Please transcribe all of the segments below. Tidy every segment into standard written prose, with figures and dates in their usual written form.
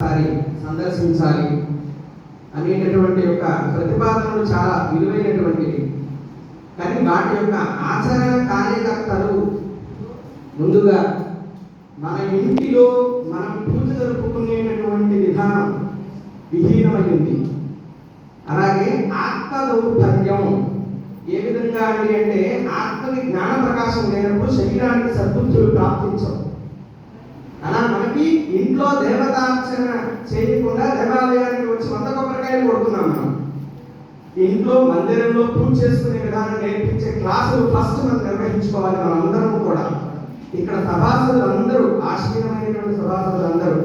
ఒకసారి సందర్శించాలి అనేటటువంటి యొక్క ప్రతిపాదనలు చాలా విలువైనటువంటివి. కానీ వాటి యొక్క ఆచరణ కార్యకర్తలు ముందుగా మన ఇంటిలో మనం పూజ జరుపుకునేటటువంటి విధానం విహీనమైంది. అలాగే ఆత్మ దౌర్బల్యం ఏ విధంగా అంటే ఆత్మకి జ్ఞాన ప్రకాశం లేనప్పుడు శరీరానికి సద్బుద్ధులు ప్రాప్తించవు. అలా మనకి ఇంట్లో దేవతార్చన చేయకుండా దేవాలయానికి వచ్చి 100 కొబ్బరికాయలు కొడుతున్నాం. మనం ఇంట్లో మందిరంలో పూజ చేసుకునే విధానం నేర్పించే క్లాసులు ఫస్ట్ మనం నిర్వహించుకోవాలి. మనం అందరం కూడా ఇక్కడ సభాసదులు అందరూ ఆశ్చర్యమైనటువంటి సభాసదులు అందరూ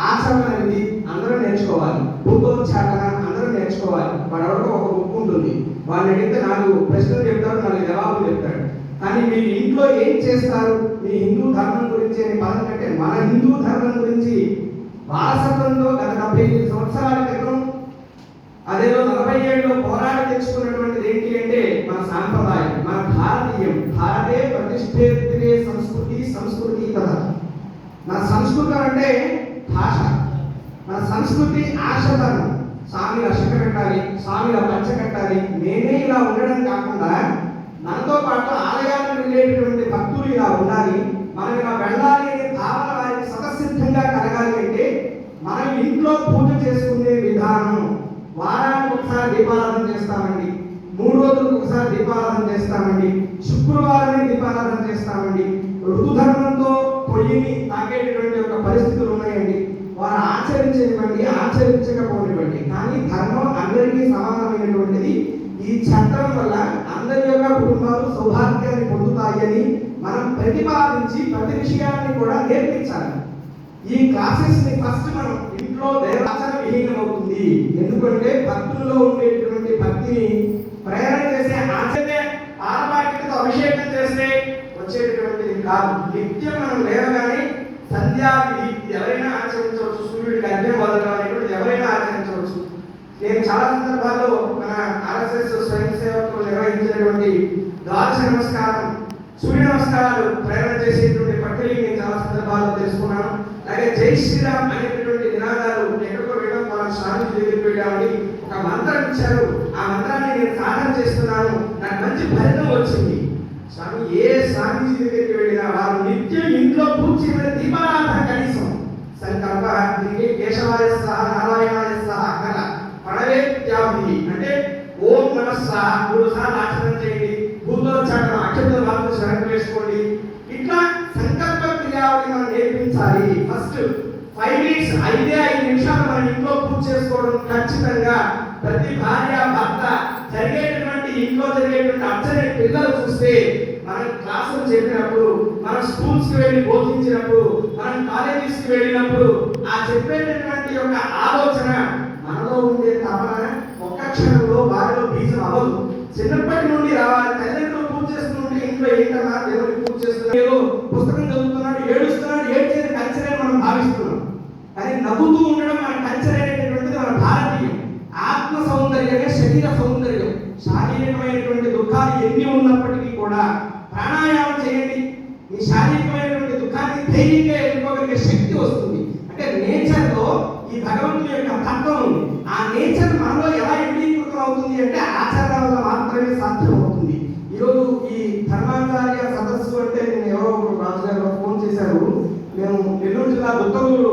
ఆచరణ అనేది అందరూ నేర్చుకోవాలి. భూతోచ్చాటన అందరూ నేర్చుకోవాలి. వాడెవరికో ఒక బుక్ ఉంటుంది, వాడిని అడిగితే 4 ప్రశ్నలు చెప్తాడు, 4 జవాబులు చెప్తాడు. కానీ మీరు ఇంట్లో ఏం చేస్తారు? మీ హిందూ ధర్మం గురించి అనే పదం కంటే మన హిందూ ధర్మం గురించి వారసత్వంలో గత 75 సంవత్సరాల క్రితం అదేదో 40 ఏళ్ళలో పోరాడి తెచ్చుకున్నటువంటిది ఏంటి అంటే మన సాంప్రదాయం, మన భారతీయం. భారతే ప్రతిష్ఠితే సంస్కృతి సంస్కృతి కదా. మన సంస్కృతం అంటే భాష, మన సంస్కృతి ఆశధర్మం. స్వామిల శిఖ కట్టాలి, స్వామిల పంచ కట్టాలి, నేనే ఇలా ఉండడం కాకుండా మనతో పాటు ఆలయాలకు వెళ్ళేటటువంటి భక్తులు ఇలా ఉండాలి, మనం ఇలా వెళ్ళాలి అనే భావన వారికి స్వతసిద్ధంగా కలగాలి అంటే మనం ఇంట్లో పూజ చేసుకునే విధానం. వారానికి ఒకసారి దీపారాధన చేస్తామండి, 3 రోజులకు ఒకసారి దీపారాధన చేస్తామండి, శుక్రవారమే దీపారాధన చేస్తామండి. ఋతుధర్మంతో పొయ్యిని తాగేటటువంటి ఒక పరిస్థితులు ఉన్నాయండి. వారు ఆచరించనివ్వండి, ఆచరించకపోనివ్వండి, కానీ ధర్మం అందరికీ సమానమైనటువంటిది. ఈ చట్టం వల్ల అందరి యొక్క కుటుంబాలు సౌభాగ్యాన్ని పొందుతాయని మనం ప్రతిపాదించి ప్రతి విషయాన్ని కూడా నేర్పించాలి. ఈ క్లాసెస్ ని ఫస్ట్ మనం ఇంట్లో దేవాచరణ విహీనమవుతుంది. ఎందుకంటే భక్తుల్లో ఉండేటువంటి భక్తిని ప్రేరణ చేసే ఆచరణ ఆరపాటితో అభిషేకం చేస్తే వచ్చేటటువంటిది కాదు. నిత్యం మనం లేవగానే సంధ్యావిధి ఎవరైనా ఆచరించవచ్చు, సూర్యుడికి అర్ఘ్యం వదలడం అనేటువంటి ఎవరైనా ఆచరించవచ్చు. నేను చాలా సందర్భాల్లో మన ఆర్ఎస్ఎస్ స్వయం సేవకులు నిర్వహించినటువంటి ద్వాదశ నమస్కారం, సూర్య నమస్కారాలు ప్రేరణ చేసేటువంటి ప్రక్రియని నేను చాలా సందర్భాల్లో తెలుసుకున్నాను. అలాగే జై శ్రీరామ్ అనేటటువంటి నినాదాలు ఎక్కడికో వెళ్ళడం వాళ్ళ స్వామి దగ్గరికి వెళ్ళామని ఒక మంత్రం ఇచ్చారు. ఆ మంత్రాన్ని నేను సాధన చేస్తున్నాను, నాకు మంచి ఫలితం వచ్చింది. స్వామి ఏ స్వామీజీ దగ్గరికి వెళ్ళినా వారు నిత్యం ఇంట్లో పూజ చేయడం దీపారాధన కనీసం సంకల్ప కేశవాయ సహ నారాయణాయ సహ కల పడవేత్యాభి అంటే ఓం నమః 3 సార్లు ఆచరణ చేయండి, భూతోచ్చాటన అక్షతలు వారు శరణం వేసుకోండి. ఇట్లా సంకల్ప క్రియావళి మనం నేర్పించాలి. ఫస్ట్ 5 మినిట్స్ 5 నిమిషాలు మనం ఇంట్లో పూజ చేసుకోవడం ఖచ్చితంగా ప్రతి భార్య భర్త జరిగేటటువంటి ఇంట్లో జరిగేటువంటి అర్చన పిల్లలు చూస్తే మనం క్లాసులు చెప్పినప్పుడు, మనం స్కూల్స్ కి వెళ్ళి బోధించినప్పుడు, మనం కాలేజెస్ కి వెళ్ళినప్పుడు ఆ చెప్పేటటువంటి యొక్క ఆలోచన మనలో ఉండే తపన ఒక్క క్షణంలో వారిలో బీజం అవ్వదు. చిన్నప్పటి నుండి రావాలి. తల్లిదండ్రులు పూజ చేస్తుంటే ఇంట్లో ఏంటన్నా దేవుడికి పూజ చేస్తున్నాడు, ఏదో పుస్తకం చదువుతున్నాడు, ఏడుస్తున్నాడు, ఏడ్చేది కల్చర్ అని మనం భావిస్తున్నాం. కానీ నవ్వుతూ ఉండడం మన కల్చర్ అనేటటువంటిది మన భారతీయం. ఆత్మ సౌందర్యమే శరీర సౌందర్యం. శారీరకమైనటువంటి దుఃఖాలు ఎన్ని ఉన్నప్పటికీ కూడా ప్రాణాయామం చేయండి, మీ శారీరకమైనటువంటి దుఃఖాన్ని ధైర్యంగా ఎదుర్కోగలిగే శక్తి వస్తుంది. అంటే నేచర్ లో ఈ భగవంతుని యొక్క తత్వం ఉంది. ఆ నేచర్ మనలో ఎలా ఎండీకృతం అవుతుంది అంటే ఆచరణ వల్ల మాత్రమే సాధ్యం అవుతుంది. ఈరోజు ఈ ధర్మాచార్య సదస్సు అంటే నేను ఎవరో రాజు గారు ఫోన్ చేశారు. మేము నెల్లూరు జిల్లా దుత్తూరు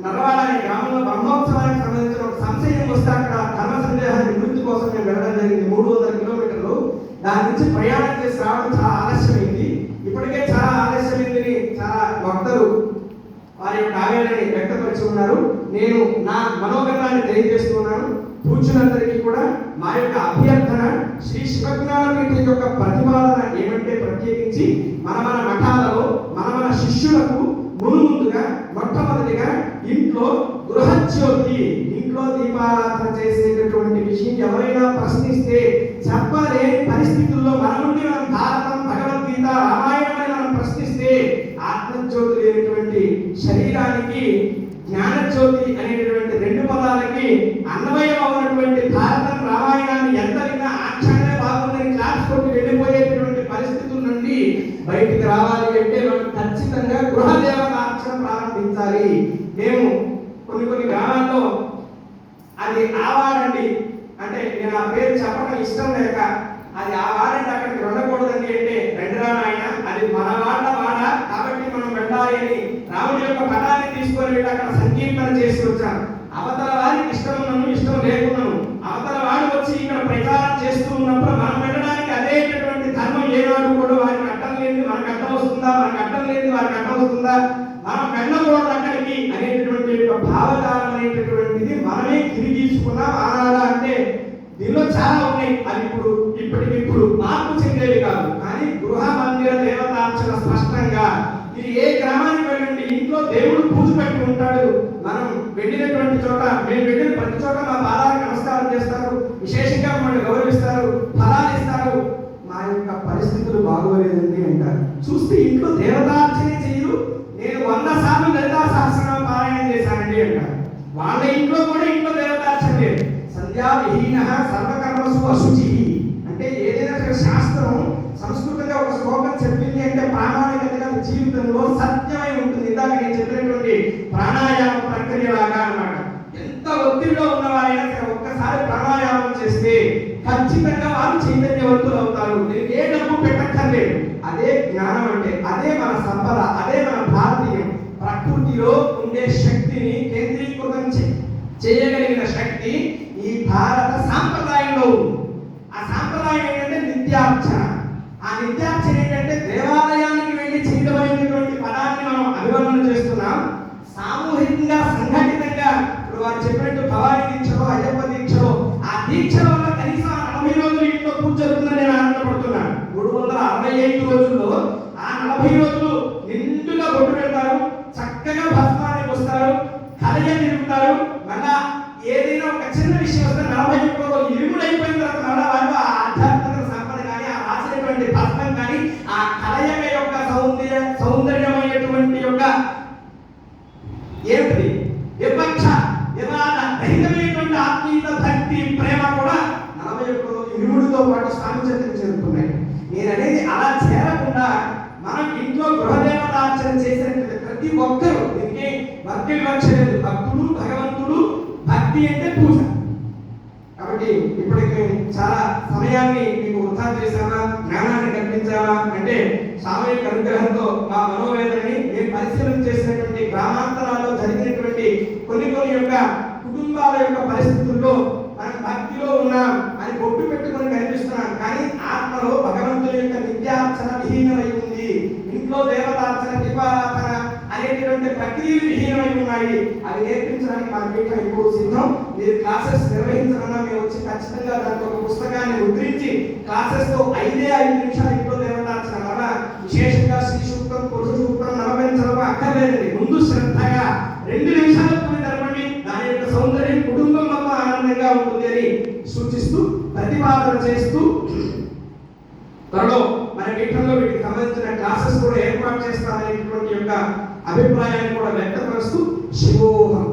నర్రవాడ అనే గ్రామంలో బ్రహ్మోత్సవానికి సంబంధించిన ఒక సంశయం వస్తే అక్కడ ధర్మ సందేహాన్ని నివృత్తి కోసం మేము వెళ్ళడం జరిగింది. 300 కిలోమీటర్లు దాని నుంచి ప్రయాణం చేసి రావడం చాలా ఆలస్యమైంది. ఇప్పటికే చాలా ఆలస్యమైందని చాలా భక్తులు వారి యొక్క ఆవేదనని వ్యక్తపరిచి ఉన్నారు. నేను నా మనోగతాన్ని తెలియజేస్తున్నాను. పూజ్యులందరికీ కూడా మా యొక్క అభ్యర్థన, శ్రీ శివజ్ఞానపీఠం యొక్క ప్రతిపాదన ఏమంటే ప్రత్యేకించి మన మఠాలలో మన శిష్యులకు ముందుగా మొట్టమొదటిగా ఇంట్లో గృహజ్యోతి, ఇంట్లో దీపారాధన చేసేటటువంటి విషయం ఎవరైనా ప్రశ్నిస్తే చెప్పలేని పరిస్థితుల్లో మన నుండి మనం భారతం, భగవద్గీత, రామాయణమని మనం ప్రశ్నిస్తే ఆత్మజ్యోతి లేనటువంటి శరీరానికి జ్ఞానజ్యోతి అనేటటువంటి 2 పదాలకి అన్వయం అవునటువంటి భారతం, రామాయణాన్ని ఎంత విన్నా ఆక్షణమే బాగుందని క్లాస్ కొట్టి వెళ్ళిపోయేటటువంటి పరిస్థితుల నుండి బయటికి రావాలి అంటే మనం ఖచ్చితంగా గృహదేవత అర్చన ప్రారంభించాలి. మేము కొన్ని గ్రామాల్లో అది ఆవాడండి అంటే నేను ఆ పేరు చెప్పడం ఇష్టం లేక అది ఆ వాడండి అక్కడికి వెళ్ళకూడదండి అంటే రెండురా నాయన అది మన వాడ కాబట్టి మనం వెళ్ళాలి అని రాముడి యొక్క పటాన్ని తీసుకొని వెళ్ళి అక్కడ సంకీర్తన చేసి వచ్చాను. అవతల వారికి ఇష్టం ఉన్నాను ఇష్టం లేకున్నాను అవతల వాడు వచ్చి ఇక్కడ ప్రచారం చేస్తూ ఉన్నప్పుడు మనం వెళ్ళడానికి అదేటటువంటి ధర్మం ఏనాడు కూడా వారికి అడ్డం లేని మనకు అడ్డం వస్తుందా, మనకు అడ్డం లేని వారికి అడ్డం వస్తుందా, మనం వెళ్ళకూడదు అక్కడికి అనేటటువంటి భావజాలం అనేటటువంటిది మనమే తిరిగీసుకున్నాం. ఆనాడా అంటే దీనిలో చాలా ఉన్నాయి. అది ఇప్పటికిప్పుడు మార్పు చెందేవి కాదు. కానీ గృహ మందిర దేవతార్చన స్పష్టంగా ఇది ఏ గ్రామానికి వెళ్ళండి ఇంట్లో దేవుడు పూజ పెట్టి ఉంటాడు. మనం వెళ్ళినటువంటి చోట మేము వెళ్ళిన ప్రతి చోట మా పాదాలకు నమస్కారం చేస్తారు, విశేషంగా మమ్మల్ని గౌరవిస్తారు, ఫలాలు ఇస్తారు. మా యొక్క పరిస్థితులు బాగోలేదండి అంటారు. చూస్తే ఇంట్లో దేవతార్చనే చేయరు. నేను 100 సార్లు లలితా సహస్రనామ పారాయణం చేశానండి అంటారు. వాళ్ళ ఇంట్లో కూడా ఇంట్లో దేవతార్చన లేదు. సంధ్యా విహీన సర్వకర్మసు అశుచి అంటే ఏదైనా శాస్త్రం సంస్కృతంగా ఒక శ్లోకం చెప్పింది అంటే ప్రామాణికతగా జీవితంలో సత్యమై ఉంటుంది. ఇందాక నేను చెప్పినటువంటి ప్రాణాయామ ప్రక్రియ లాగా అన్నమాట. ఎంత ఒత్తిడిలో ఉన్నవారైనా సరే ఒక్కసారి ప్రాణాయామం చేస్తే ఖచ్చితంగా వారు చైతన్యవంతులు అవుతారు. నేను ఏ డబ్బు పెట్టక్కర్లేదు. అదే జ్ఞానం అంటే అదే మన సంపద, అదే మన భారతీయం. ప్రకృతిలో ఉండే శక్తిని కేంద్రీకృతం చేయగలిగిన శక్తి ఈ భారత సాంప్రదాయంలో ఉంది. ఆ సాంప్రదాయం ఏంటంటే నిత్యార్చన. ఆ నిత్యార్చన ఏంటంటే దేవాలయానికి వెళ్ళి చేయడమైనటువంటి పదాన్ని మనం అభివర్ణన చేస్తున్నాం. సామూహికంగా సంఘటితంగా ఇప్పుడు వారు చెప్పినట్టు భవానీ దీక్షలో అయ్యప్ప దీక్షలో ఆ దీక్షల వల్ల కనీసం 40 రోజులు ఇంట్లో పూజ జరుగుతుందని నేను ఆనందపడుతున్నాను. 365 రోజుల్లో ఆ 40 రోజులు నిండుగా బొట్టు పెడతారు, చక్కగా భస్మానికి వస్తారు, కలయ తిరుగుతారు. మళ్ళా ఏదైనా ఒక చిన్న విషయం వస్తే 41 రోజులు ఇరుముడైపోయిన తర్వాత మళ్ళా వాళ్ళు ఆ ఆధ్యాత్మిక సంపద కానీ ఆ రాసినటువంటి భస్మం కానీ ఆ కలయిక యొక్క సౌందర్యమైనటువంటి యొక్క ఏమిటి విపక్ష వివాద రహితమైనటువంటి ఆత్మీయత భక్తి ప్రేమ కూడా 41 రోజులు ఇరుముడితో పాటు స్వామి చెంతకు చేరుతున్నాయి. నేను అనేది అలా చేరకుండా మనం ఇంట్లో గృహదేవతార్చన చేసినట్టు ప్రతి ఒక్కరూ దీనికి వర్గ వివక్ష లేదు. భక్తుడు భగవంతుడు, భక్తి అంటే పూజ. కాబట్టి ఇప్పటికి చాలా సమయాన్ని మీకు వృధా చేశామా, జ్ఞానాన్ని కల్పించామా అంటే సామూహిక అనుగ్రహంతో మా మనోవేదనని మేము పరిశీలన చేసినటువంటి గ్రామాంతరాల్లో జరిగినటువంటి కొన్ని యొక్క కుటుంబాల యొక్క పరిస్థితుల్లో మనం భక్తిలో ఉన్నాం అని బొట్టు పెట్టుకొని కనిపిస్తున్నాం. కానీ ఆత్మలో భగవంతుని యొక్క నిత్యార్చన విహీనమై ఉంది. ఇంట్లో దేవతార్చన దీపారాధన అనేటువంటి ప్రక్రియలు విహీనమై ఉన్నాయి. అవి నేర్పించడానికి మన పీఠం ఇప్పుడు సిద్ధం. మీరు క్లాసెస్ నిర్వహించాలన్నా మేము వచ్చి ఖచ్చితంగా దానికి ఒక పుస్తకాన్ని ముద్రించి క్లాసెస్ తో 5 నిమిషాలు ఇంట్లో దేవతార్చన వల్ల విశేషంగా శ్రీ సూక్తం, పురుష సూక్తం, నవవించడం అక్కర్లేదండి. ముందు శ్రద్ధగా 2 నిమిషాలు పూజ జరపండి. దాని యొక్క సౌందర్యం కుటుంబం మొత్తం ఆనందంగా ఉంటుంది అని సూచిస్తూ ప్రతిపాదన చేస్తూ త్వరలో మన పీఠంలో వీటికి సంబంధించిన క్లాసెస్ కూడా ఏర్పాటు చేస్తామనేటువంటి యొక్క అభిప్రాయాన్ని కూడా వ్యక్తపరుస్తూ శివోహం.